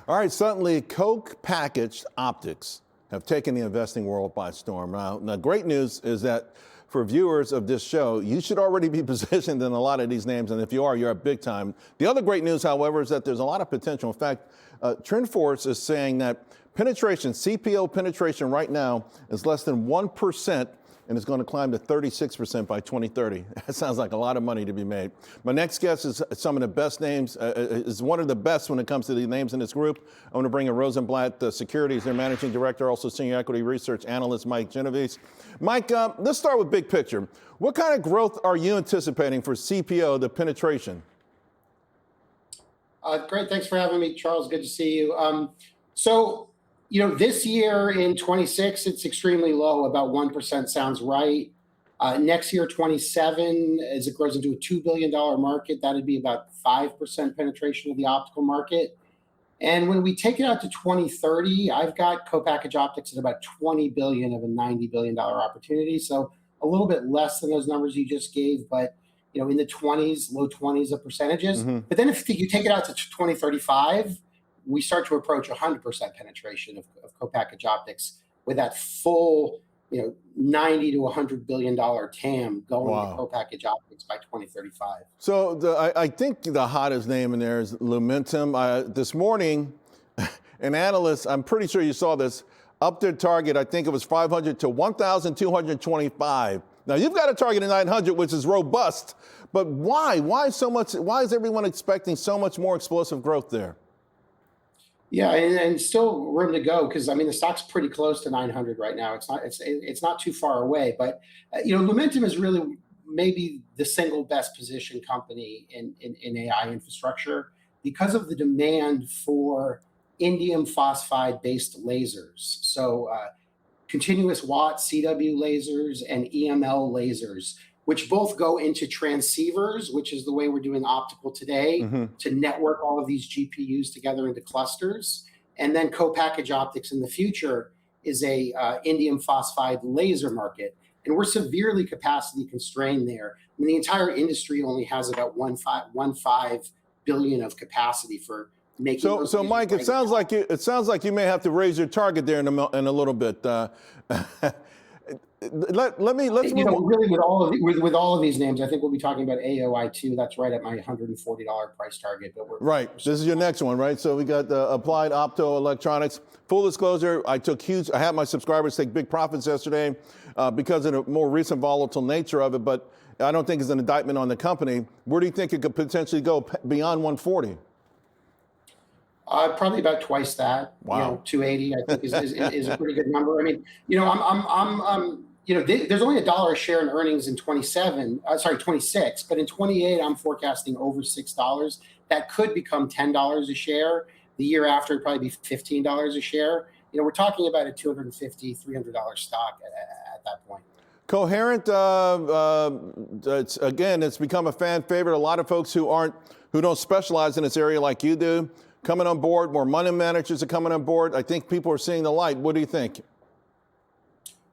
All right, suddenly packaged optics have taken the investing world by storm. Now, great news is that for viewers of this show, you should already be positioned in a lot of these names, and if you are, you're at big time. The other great news, however, is that there's a lot of potential. In fact, TrendForce is saying that CPO penetration right now is less than 1%, and it's going to climb to 36% by 2030. That sounds like a lot of money to be made. My next guest is some of the best names, is one of the best when it comes to the names in this group. I want to bring in Rosenblatt Securities, their managing director, also senior equity research analyst, Mike Genovese. Mike, let's start with big picture. What kind of growth are you anticipating for CPO, the penetration? Great, thanks for having me, Charles. Good to see you. This year in 26, it's extremely low, about 1% sounds right. Next year, 27, as it grows into a $2 billion market, that'd be about 5% penetration of the optical market. And when we take it out to 2030, I've got co-packaged optics at about 20 billion of a $90 billion opportunity. So a little bit less than those numbers you just gave, but in the 20s, low 20s of percentages. Mm-hmm. But then if you take it out to 2035, we start to approach 100% penetration of co-packaged optics with that full, 90 to $100 billion TAM going to co-packaged optics by 2035. So I think the hottest name in there is Lumentum. This morning, an analyst, I'm pretty sure you saw this, upped their target. I think it was 500 to 1,225. Now you've got a target of 900, which is robust, but why? Why so much? Why is everyone expecting so much more explosive growth there? Yeah, and still room to go because the stock's pretty close to 900 right now. It's not too far away, but Lumentum is really maybe the single best positioned company in AI infrastructure because of the demand for indium phosphide based lasers. So continuous watt CW lasers and EML lasers, which both go into transceivers, which is the way we're doing optical today, to network all of these GPUs together into clusters. And then co-packaged optics in the future is a indium phosphide laser market. And we're severely capacity constrained there. The entire industry only has about 1.5 billion of capacity for making. So Mike, it sounds like you may have to raise your target there in a little bit. Let's move on. Really with all of these names, I think we'll be talking about AOI2. That's right at my $140 price target. But this is your next one, right? So we got the Applied Optoelectronics. Full disclosure, I had my subscribers take big profits yesterday because of the more recent volatile nature of it, but I don't think it's an indictment on the company. Where do you think it could potentially go beyond 140? Probably about twice that. Wow. 280 I think is a pretty good number. There's only $1 a share in earnings in 26, but in 28 I'm forecasting over $6. That could become $10 a share. The year after it'd probably be $15 a share. We're talking about a $250, $300 stock at that point. Coherent, it's become a fan favorite. A lot of folks who don't specialize in this area like you do coming on board. More money managers are coming on board. I think people are seeing the light. What do you think?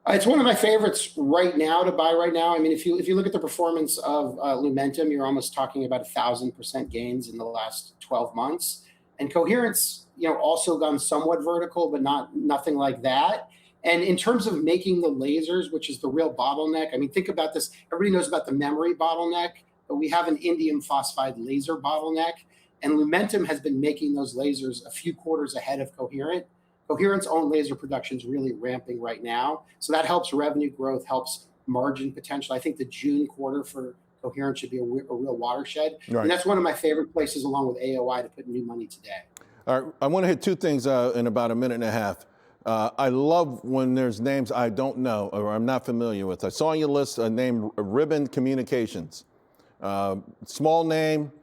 It's one of my favorites right now to buy right now. If you look at the performance of Lumentum, you're almost talking about 1,000% gains in the last 12 months. And Coherent's, also gone somewhat vertical, but nothing like that. And in terms of making the lasers, which is the real bottleneck, think about this. Everybody knows about the memory bottleneck, but we have an indium phosphide laser bottleneck. And Lumentum has been making those lasers a few quarters ahead of Coherent. Coherent's own laser production is really ramping right now. So that helps revenue growth, helps margin potential. I think the June quarter for Coherent should be a real watershed. Right. And that's one of my favorite places, along with AOI, to put new money today. All right, I want to hit two things in about a minute and a half. I love when there's names I don't know or I'm not familiar with. I saw on your list a name, Ribbon Communications. Small name,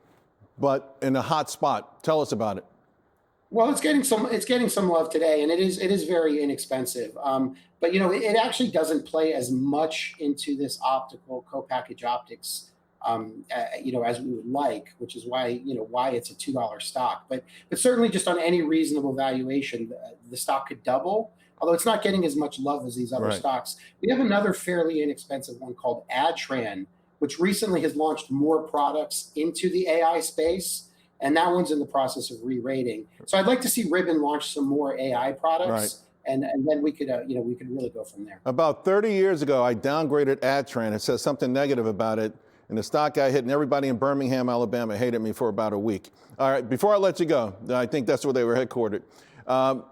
but in a hot spot. Tell us about it. Well, it's getting some love today, and it is very inexpensive. But it actually doesn't play as much into this optical co-packaged optics, as we would like, which is why it's a $2 stock. But certainly, just on any reasonable valuation, the stock could double. Although it's not getting as much love as these other stocks. We have another fairly inexpensive one called Adtran, which recently has launched more products into the AI space. and that one's in the process of re-rating. So I'd like to see Ribbon launch some more AI products. Right. And then we could, we could really go from there. About 30 years ago, I downgraded Adtran. It said something negative about it, and the stock got hit, and everybody in Birmingham, Alabama hated me for about a week. All right, before I let you go, I think that's where they were headquartered.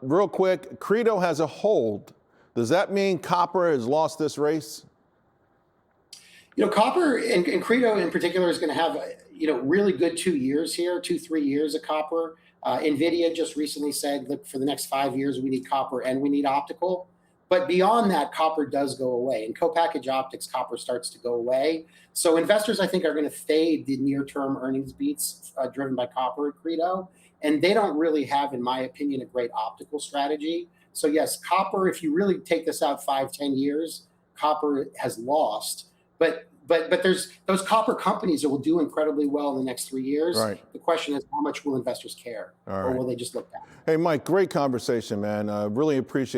Real quick, Credo has a hold. Does that mean copper has lost this race? Copper and Credo in particular is going to have, really good 2 years here, 2-3 years of copper. NVIDIA just recently said, look, for the next 5 years, we need copper and we need optical. But beyond that, copper does go away. In co-packaged optics, copper starts to go away. So investors, I think, are going to fade the near-term earnings beats driven by copper at Credo. And they don't really have, in my opinion, a great optical strategy. So yes, copper, if you really take this out 5-10 years, copper has lost. But there's those copper companies that will do incredibly well in the next 3 years. Right. The question is, how much will investors care? Or will they just look back? Hey, Mike, great conversation, man. Really appreciate it.